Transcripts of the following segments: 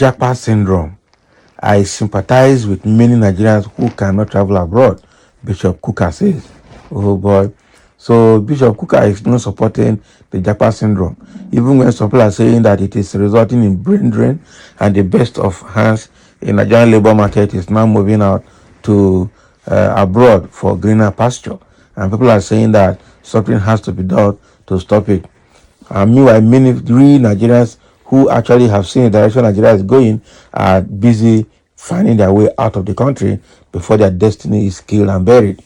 Japa syndrome. I sympathize with many Nigerians who cannot travel abroad, Bishop Kukah says. Oh boy. So Bishop Kukah is not supporting the Japa syndrome, even when some people are saying that it is resulting in brain drain and the best of hands in Nigerian labor market is now moving out to abroad for greener pasture. And people are saying that something has to be done to stop it. Meanwhile, many real Nigerians who actually have seen the direction Nigeria is going are busy finding their way out of the country before their destiny is killed and buried.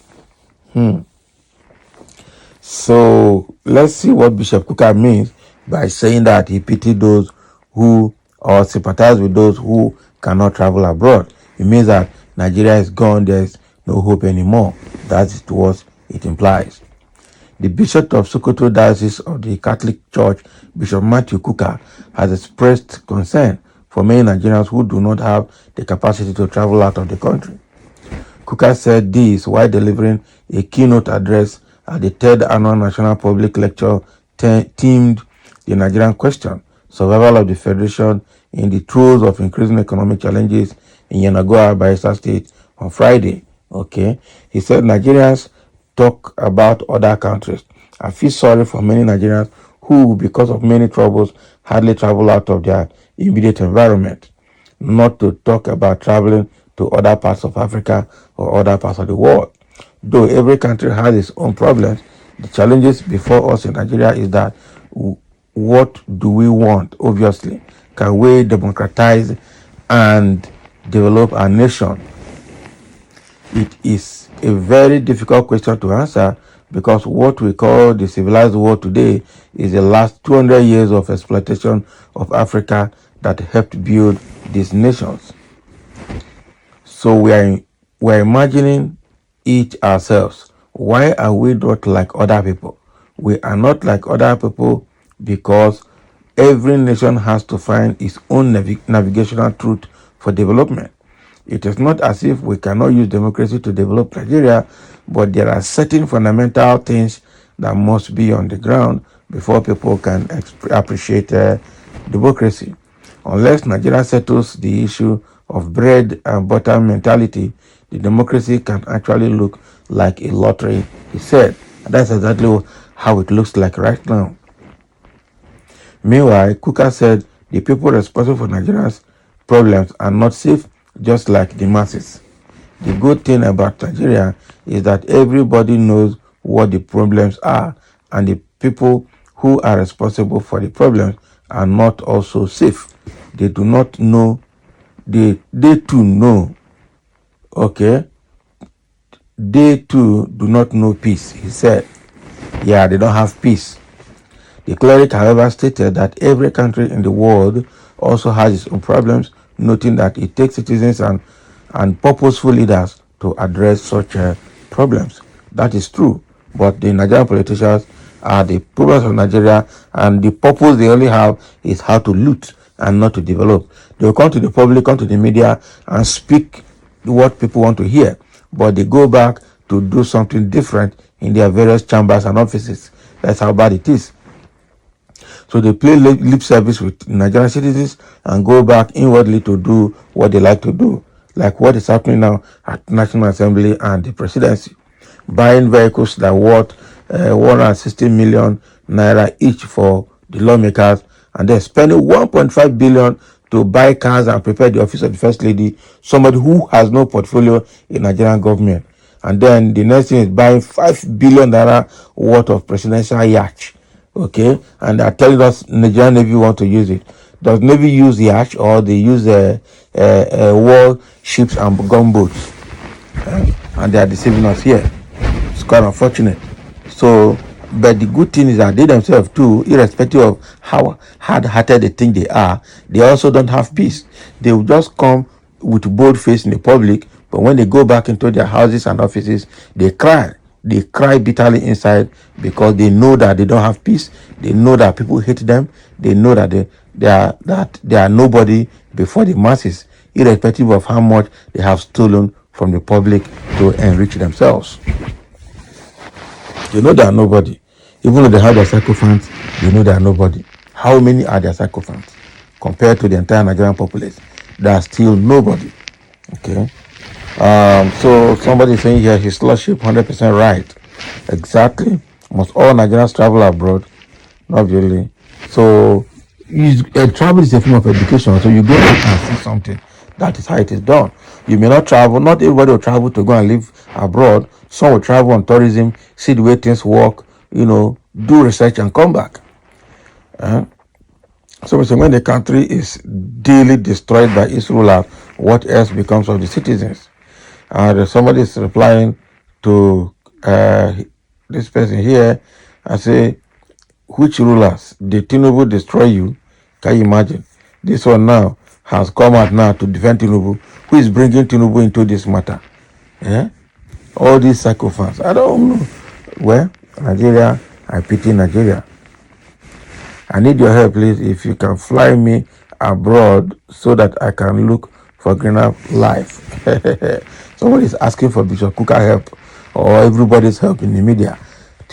So let's see what Bishop Kukah means by saying that he pitied those who or sympathize with those who cannot travel abroad. It means that Nigeria is gone, there's no hope anymore. That's what it implies. The Bishop of Sokoto Diocese of the Catholic Church, Bishop Matthew Kukah, has expressed concern for many Nigerians who do not have the capacity to travel out of the country. Kukah said this while delivering a keynote address at the 3rd Annual National Public Lecture themed The Nigerian Question, Survival of the Federation in the Throes of Increasing Economic Challenges in Yenagoa, Bayelsa State on Friday. Okay, he said Nigerians talk about other countries. I feel sorry for many Nigerians who, because of many troubles, hardly travel out of their immediate environment. Not to talk about traveling to other parts of Africa or other parts of the world. Though every country has its own problems, the challenges before us in Nigeria is that what do we want, obviously? Can we democratize and develop our nation? It is a very difficult question to answer because what we call the civilized world today is the last 200 years of exploitation of Africa that helped build these nations. So we're imagining it ourselves. Why are we not like other people? We are not like other people because every nation has to find its own navigational truth for development. It is not as if we cannot use democracy to develop Nigeria, but there are certain fundamental things that must be on the ground before people can appreciate democracy. Unless Nigeria settles the issue of bread and butter mentality, the democracy can actually look like a lottery, he said. And that's exactly how it looks like right now. Meanwhile, Kukah said the people responsible for Nigeria's problems are not safe, just like the masses. The good thing about Nigeria is that everybody knows what the problems are, and the people who are responsible for the problems are not also safe. They do not know, they too know, okay? They too do not know peace, he said. Yeah, they don't have peace. The cleric, however, stated that every country in the world also has its own problems, noting that it takes citizens and purposeful leaders to address such problems. That is true, but the Nigerian politicians are the problems of Nigeria, and the purpose they only have is how to loot and not to develop. They will come to the public, come to the media, and speak what people want to hear, but they go back to do something different in their various chambers and offices. That's how bad it is. So they play lip service with Nigerian citizens and go back inwardly to do what they like to do, like what is happening now at National Assembly and the presidency, buying vehicles that worth 160 million naira each for the lawmakers, and then spending 1.5 billion to buy cars and prepare the office of the First Lady, somebody who has no portfolio in Nigerian government. And then the next thing is buying 5 billion naira worth of presidential yacht. Okay, and they're telling us Nigerian Navy want to use it. Does Navy use yacht or they use war ships and gunboats? And they are deceiving us here. It's quite unfortunate. So, but the good thing is that they themselves too, irrespective of how hard-hearted they think they are, they also don't have peace. They will just come with bold face in the public, but when they go back into their houses and offices, they cry. They cry bitterly inside because they know that they don't have peace. They know that people hate them. They know that they are nobody before the masses, irrespective of how much they have stolen from the public to enrich themselves. They know they are nobody. Even though they have their sycophants, they know they are nobody. How many are their sycophants? compared to the entire Nigerian populace. There's still nobody. Okay. So somebody is saying here, his lordship 100% right. Exactly. Must all Nigerians travel abroad? Not really. So travel is a form of education. So you go out and see something. That is how it is done. You may not travel. Not everybody will travel to go and live abroad. Some will travel on tourism, see the way things work, do research and come back. So when the country is daily destroyed by its rulers, what else becomes of the citizens? And somebody is replying to this person here and say, which rulers? Did Tinubu destroy you? Can you imagine? This one now has come out now to defend Tinubu. Who is bringing Tinubu into this matter? Yeah? All these sycophants. I don't know. Well, Nigeria, I pity Nigeria. I need your help, please, if you can fly me abroad so that I can look for greener life. Somebody is asking for Bishop Kukah help or everybody's help in the media.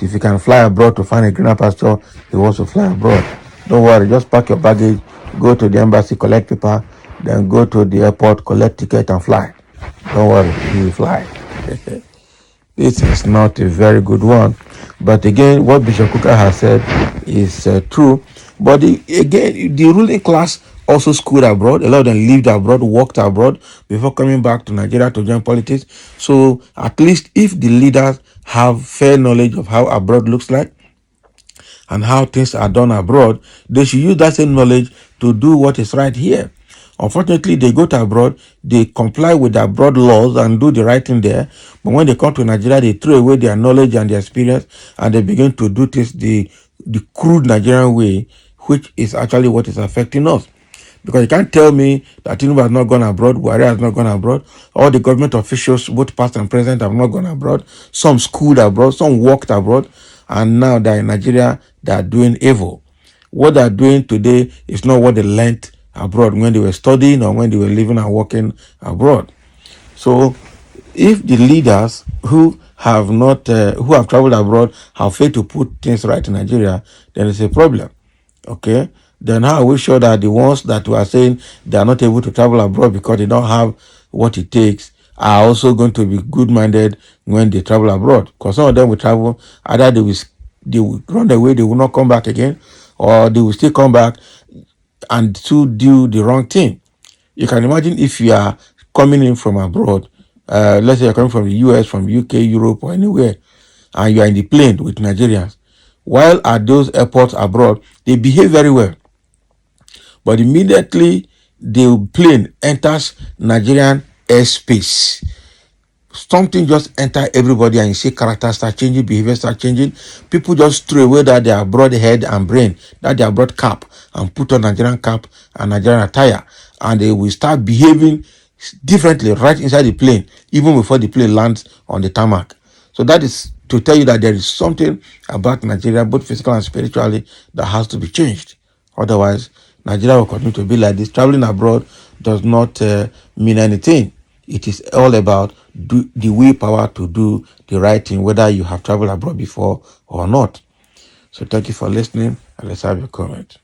If you can fly abroad to find a greener pasture, he wants to fly abroad. Don't worry, just pack your baggage, go to the embassy, collect paper, then go to the airport, collect ticket and fly. Don't worry, he will fly. This is not a very good one. But again, what Bishop Kukah has said is true. But again, the ruling class also schooled abroad. A lot of them lived abroad, worked abroad before coming back to Nigeria to join politics. So at least if the leaders have fair knowledge of how abroad looks like and how things are done abroad, they should use that same knowledge to do what is right here. Unfortunately, they go to abroad, they comply with the abroad laws and do the right thing there. But when they come to Nigeria, they throw away their knowledge and their experience and they begin to do things the crude Nigerian way, which is actually what is affecting us. Because you can't tell me that Tinubu has not gone abroad, Buhari has not gone abroad, all the government officials, both past and present, have not gone abroad. Some schooled abroad, some worked abroad, and now they're in Nigeria, they are doing evil. What they're doing today is not what they learned abroad when they were studying or when they were living and working abroad. So if the leaders who have not, who have traveled abroad have failed to put things right in Nigeria, then it's a problem. Okay? Then how are we sure that the ones that we are saying they are not able to travel abroad because they don't have what it takes are also going to be good-minded when they travel abroad? Because some of them will travel, either they will run away, they will not come back again, or they will still come back and to do the wrong thing. You can imagine if you are coming in from abroad, let's say you're coming from the US, from UK, Europe, or anywhere, and you are in the plane with Nigerians. While at those airports abroad, they behave very well. But immediately the plane enters Nigerian airspace, something just enter everybody and you see character start changing, behavior start changing. People just throw away that their broad head and brain, that their broad cap, and put on Nigerian cap and Nigerian attire, and they will start behaving differently right inside the plane, even before the plane lands on the tarmac. So that is to tell you that there is something about Nigeria, both physical and spiritually, that has to be changed. Otherwise, Nigeria will continue to be like this. Traveling abroad does not mean anything. It is all about the willpower to do the right thing, whether you have traveled abroad before or not. So thank you for listening, and let's have your comment.